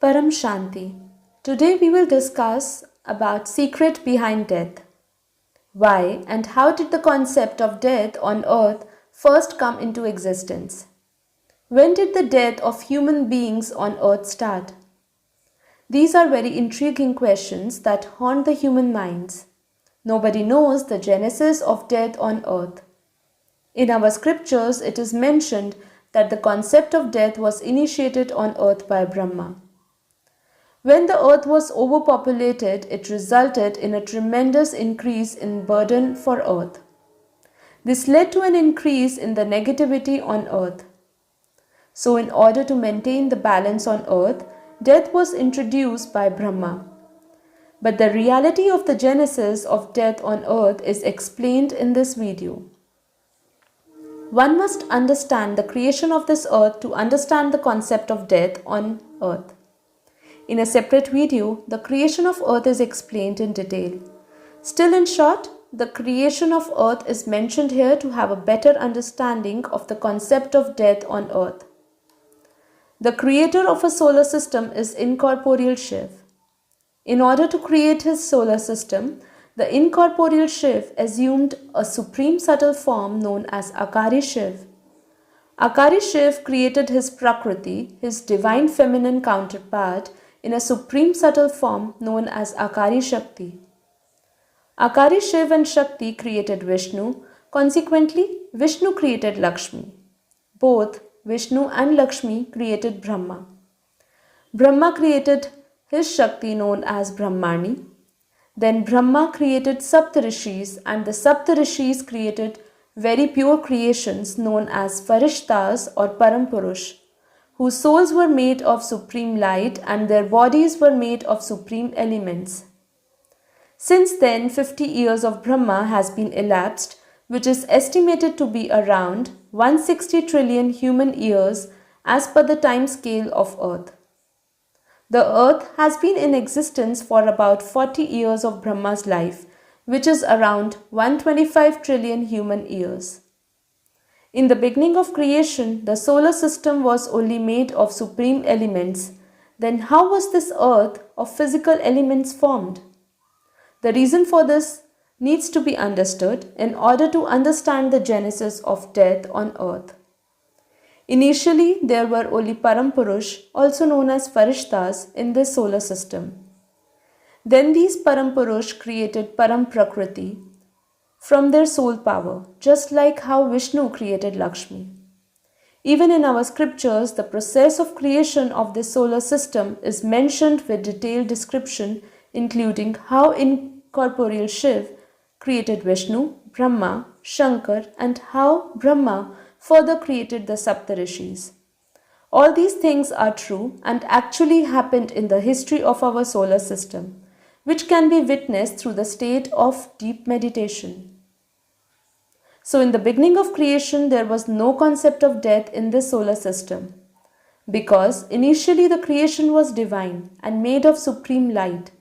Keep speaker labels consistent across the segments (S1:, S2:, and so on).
S1: Param Shanti. Today we will discuss about secret behind death. Why and how did the concept of death on earth first come into existence? When did the death of human beings on earth start? These are very intriguing questions that haunt the human minds. Nobody knows the genesis of death on earth. In our scriptures, it is mentioned that the concept of death was initiated on earth by Brahma. When the earth was overpopulated, it resulted in a tremendous increase in burden for earth. This led to an increase in the negativity on earth. So, in order to maintain the balance on earth, death was introduced by Brahma. But the reality of the genesis of death on earth is explained in this video. One must understand the creation of this earth to understand the concept of death on earth. In a separate video, the creation of earth is explained in detail. Still, in short, the creation of earth is mentioned here to have a better understanding of the concept of death on earth. The creator of a solar system is incorporeal Shiv. In order to create his solar system, the incorporeal Shiv assumed a supreme subtle form known as Akari Shiv. Akari Shiv created his Prakriti, his divine feminine counterpart, in a supreme subtle form known as Akari Shakti. Akari Shiv and Shakti created Vishnu, consequently, Vishnu created Lakshmi. Both Vishnu and Lakshmi created Brahma. Brahma created his Shakti known as Brahmani. Then Brahma created Saptarishis, and the Saptarishis created very pure creations known as Farishtas or Parampurush, whose souls were made of supreme light and their bodies were made of supreme elements. Since then, 50 years of Brahma has been elapsed, which is estimated to be around 160 trillion human years as per the time scale of Earth. The Earth has been in existence for about 40 years of Brahma's life, which is around 125 trillion human years. In the beginning of creation, the solar system was only made of supreme elements. Then how was this earth of physical elements formed? The reason for this needs to be understood in order to understand the genesis of death on earth. Initially, there were only Parampurush, also known as Farishtas, in this solar system. Then these Parampurush created Param Prakriti from their soul power, just like how Vishnu created Lakshmi. Even in our scriptures, the process of creation of this solar system is mentioned with detailed description, including how incorporeal Shiv created Vishnu, Brahma, Shankar, and how Brahma further created the Saptarishis. All these things are true and actually happened in the history of our solar system, which can be witnessed through the state of deep meditation. So in the beginning of creation, there was no concept of death in this solar system, because initially the creation was divine and made of supreme light.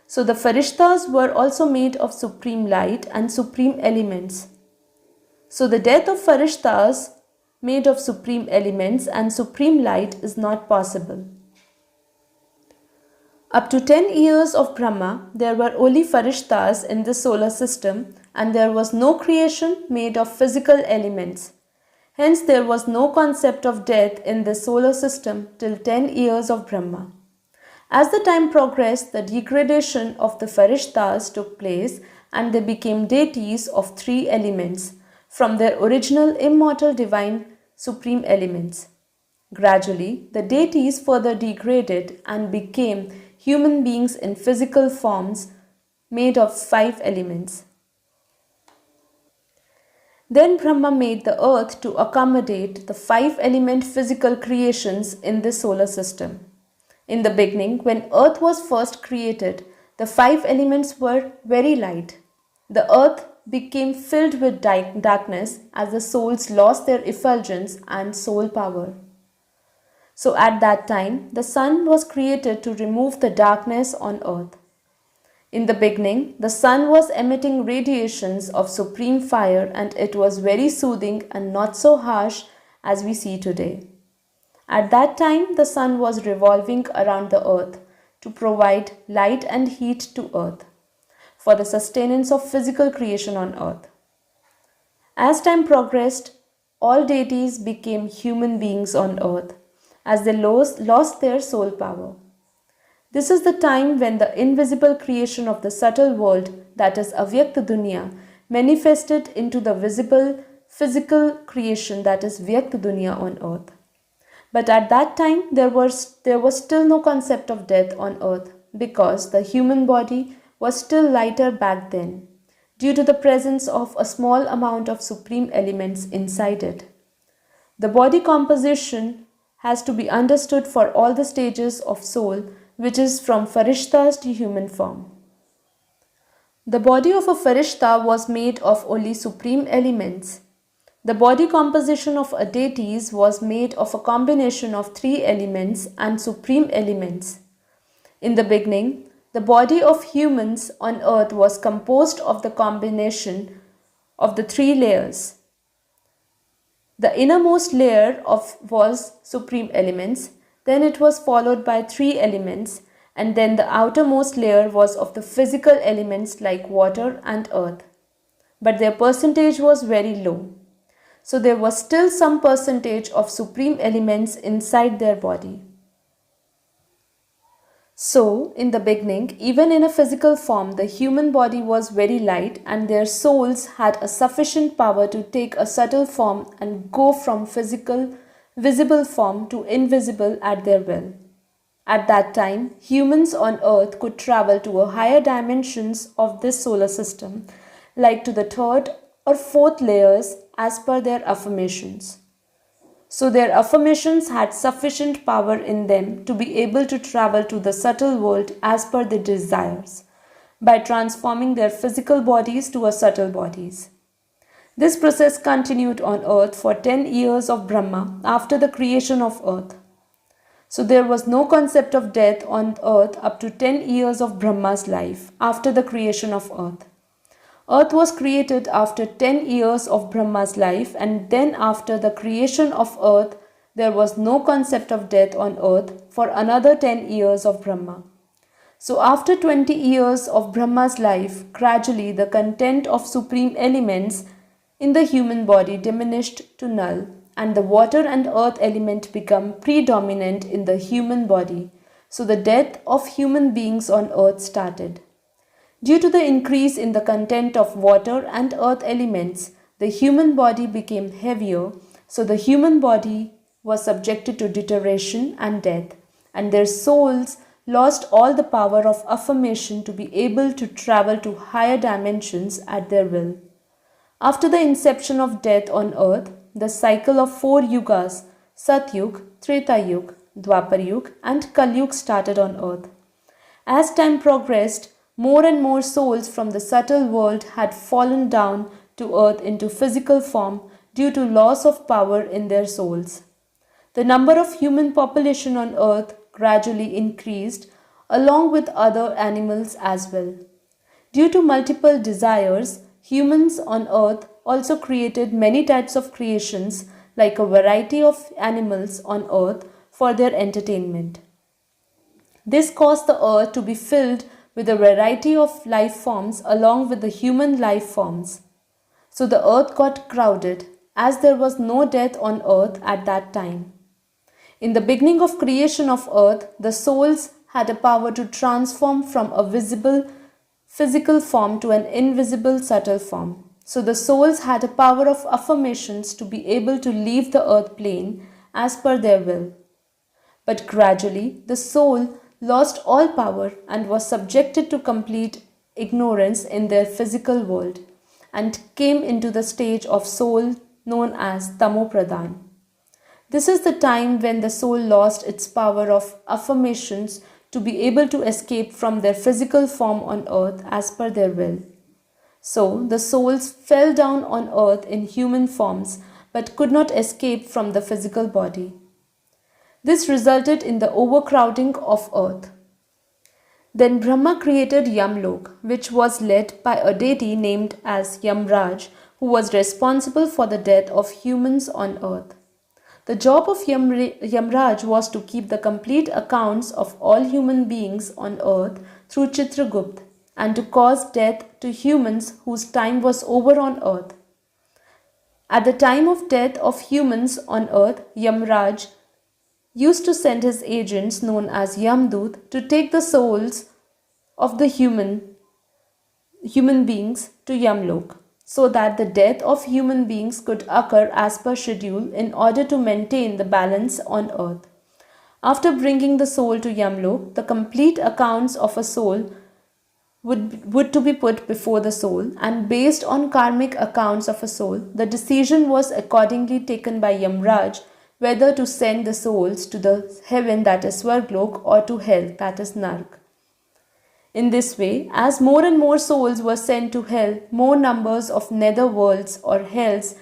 S1: So the Farishtas were also made of supreme light and supreme elements. So the death of Farishtas made of supreme elements and supreme light is not possible. Up to 10 years of Brahma, there were only Farishtas in this solar system and there was no creation made of physical elements. Hence, there was no concept of death in this solar system till 10 years of Brahma. As the time progressed, the degradation of the Farishtas took place and they became deities of 3 elements from their original immortal divine supreme elements. Gradually, the deities further degraded and became human beings in physical forms made of 5 elements. Then Brahma made the earth to accommodate the 5-element physical creations in this solar system. In the beginning, when earth was first created, the 5 elements were very light. The earth became filled with darkness as the souls lost their effulgence and soul power. So at that time, the sun was created to remove the darkness on earth. In the beginning, the sun was emitting radiations of supreme fire and it was very soothing and not so harsh as we see today. At that time, the sun was revolving around the earth to provide light and heat to earth for the sustenance of physical creation on earth. As time progressed, all deities became human beings on earth as they lost their soul power. This is the time when the invisible creation of the subtle world, that is Avyakta Dunya, manifested into the visible physical creation, that is Vyakta Dunya on earth. But at that time there was still no concept of death on earth because the human body was still lighter back then due to the presence of a small amount of supreme elements inside it. The body composition has to be understood for all the stages of soul, which is from farishtas to human form. The body of a farishta was made of only supreme elements. The body composition of a deities was made of a combination of three elements and supreme elements. In the beginning, the body of humans on earth was composed of the combination of the three layers. The innermost layer was supreme elements, then it was followed by three elements, and then the outermost layer was of the physical elements like water and earth. But their percentage was very low. So there was still some percentage of supreme elements inside their body. So, in the beginning, even in a physical form, the human body was very light and their souls had a sufficient power to take a subtle form and go from physical, visible form to invisible at their will. At that time, humans on earth could travel to a higher dimensions of this solar system, like to the third or fourth layers as per their affirmations. So their affirmations had sufficient power in them to be able to travel to the subtle world as per their desires, by transforming their physical bodies to a subtle bodies. This process continued on earth for 10 years of Brahma after the creation of earth. So there was no concept of death on earth up to 10 years of Brahma's life after the creation of earth. Earth was created after 10 years of Brahma's life, and then after the creation of earth, there was no concept of death on earth for another 10 years of Brahma. So after 20 years of Brahma's life, gradually the content of supreme elements in the human body diminished to null, and the water and earth element become predominant in the human body. So the death of human beings on earth started. Due to the increase in the content of water and earth elements, the human body became heavier, so the human body was subjected to deterioration and death, and their souls lost all the power of affirmation to be able to travel to higher dimensions at their will. After the inception of death on earth, the cycle of 4 yugas, Satyug, Treta Yug, Dwapar Yug and Kal Yug started on earth. As time progressed, more and more souls from the subtle world had fallen down to earth into physical form due to loss of power in their souls. The number of human population on earth gradually increased along with other animals as well. Due to multiple desires, humans on earth also created many types of creations like a variety of animals on earth for their entertainment. This caused the earth to be filled with a variety of life forms along with the human life forms. So the earth got crowded as there was no death on earth at that time. In the beginning of creation of earth, the souls had a power to transform from a visible physical form to an invisible subtle form. So the souls had a power of affirmations to be able to leave the earth plane as per their will. But gradually, the soul lost all power and was subjected to complete ignorance in their physical world and came into the stage of soul known as Tamopradhan. This is the time when the soul lost its power of affirmations to be able to escape from their physical form on earth as per their will. So the souls fell down on earth in human forms but could not escape from the physical body. This resulted in the overcrowding of earth. Then Brahma created Yamlok, which was led by a deity named as Yamraj, who was responsible for the death of humans on earth. The job of Yamraj was to keep the complete accounts of all human beings on earth through Chitragupt and to cause death to humans whose time was over on earth. At the time of death of humans on earth, Yamraj used to send his agents known as Yamdut to take the souls of the human beings to Yamlok so that the death of human beings could occur as per schedule in order to maintain the balance on earth. After bringing the soul to Yamlok, the complete accounts of a soul would to be put before the soul, and based on karmic accounts of a soul, the decision was accordingly taken by Yamraj whether to send the souls to the heaven, that is Swarglok, or to hell, that is Nark. In this way, as more and more souls were sent to hell, more numbers of nether worlds or hells,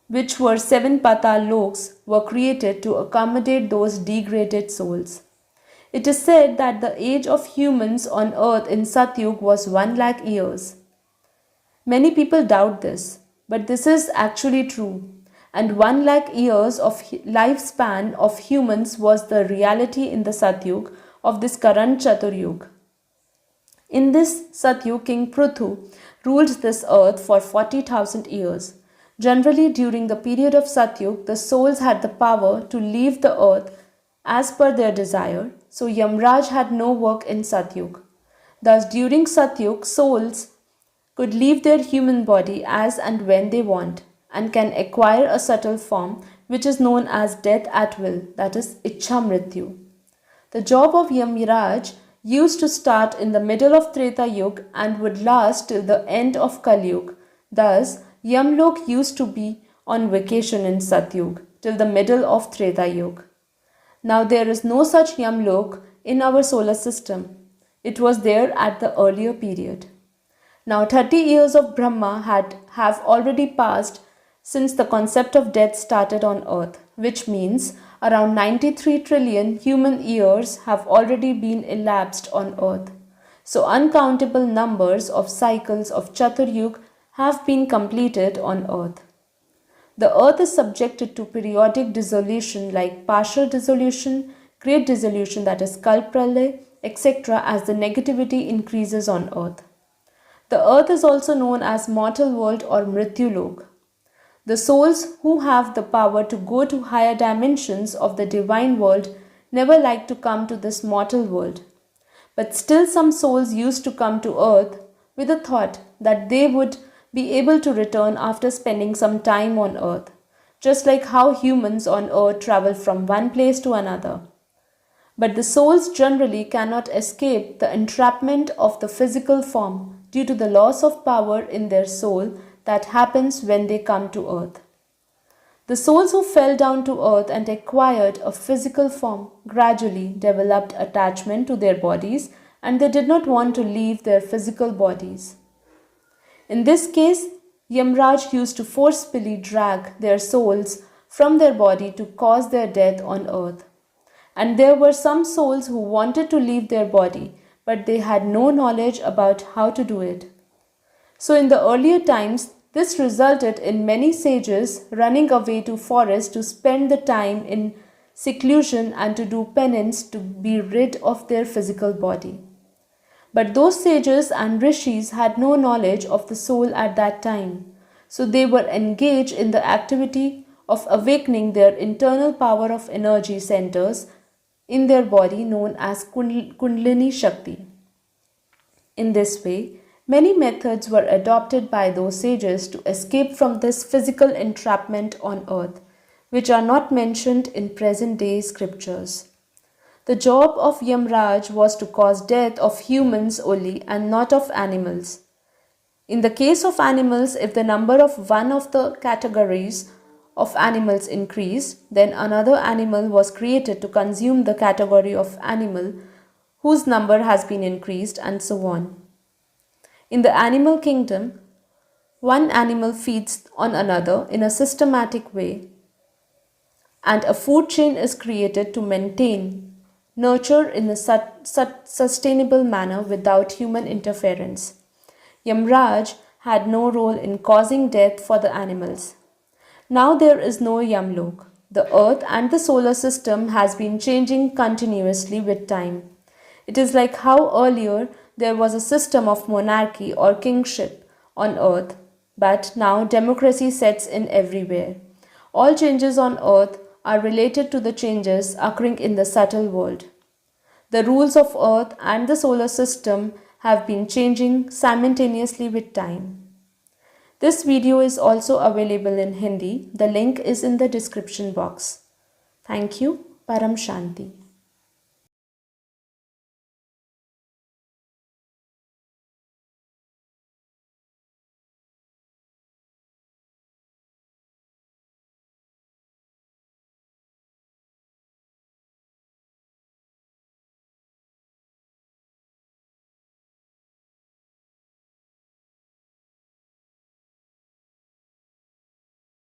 S1: which were 7 Patal Loks, were created to accommodate those degraded souls. It is said that the age of humans on earth in Satyug was 1 lakh years. Many people doubt this, but this is actually true. And 1 lakh years of lifespan of humans was the reality in the Satyug of this current Chaturyug. In this Satyug, King Pruthu ruled this earth for 40,000 years. Generally, during the period of Satyug, the souls had the power to leave the earth as per their desire, so Yamraj had no work in Satyug. Thus, during Satyug, souls could leave their human body as and when they want and can acquire a subtle form which is known as death at will, that is Ichha Mrityu. The job of Yamraj used to start in the middle of Treta Yuga and would last till the end of Kali Yuga. Thus, Yamlok used to be on vacation in Satyug till the middle of Treta Yuga. Now there is no such Yamlok in our solar system. It was there at the earlier period. Now 30 years of Brahma have already passed since the concept of death started on earth, which means around 93 trillion human years have already been elapsed on earth. So uncountable numbers of cycles of Chaturyug have been completed on earth. The earth is subjected to periodic dissolution like partial dissolution, great dissolution, that is Kalpralay, etc. as the negativity increases on earth. The earth is also known as mortal world or Mrityulok. The souls who have the power to go to higher dimensions of the divine world never like to come to this mortal world. But still some souls used to come to earth with a thought that they would be able to return after spending some time on earth, just like how humans on earth travel from one place to another. But the souls generally cannot escape the entrapment of the physical form due to the loss of power in their soul that happens when they come to earth. The souls who fell down to earth and acquired a physical form gradually developed attachment to their bodies, and they did not want to leave their physical bodies. In this case, Yamraj used to forcefully drag their souls from their body to cause their death on earth. And there were some souls who wanted to leave their body, but they had no knowledge about how to do it. So in the earlier times, this resulted in many sages running away to forests to spend the time in seclusion and to do penance to be rid of their physical body. But those sages and rishis had no knowledge of the soul at that time, so they were engaged in the activity of awakening their internal power of energy centers in their body known as Kundalini Shakti. In this way, many methods were adopted by those sages to escape from this physical entrapment on earth, which are not mentioned in present-day scriptures. The job of Yamraj was to cause death of humans only and not of animals. In the case of animals, if the number of one of the categories of animals increased, then another animal was created to consume the category of animal whose number has been increased, and so on. In the animal kingdom, one animal feeds on another in a systematic way, and a food chain is created to maintain nurture in a sustainable manner without human interference. Yamraj had no role in causing death for the animals. Now there is no Yamlok, The earth and the solar system has been changing continuously with time. It is like how earlier there was a system of monarchy or kingship on earth, but now democracy sets in everywhere. All changes on earth are related to the changes occurring in the subtle world. The rules of earth and the solar system have been changing simultaneously with time. This video is also available in Hindi. The link is in the description box. Thank you. Param Shanti.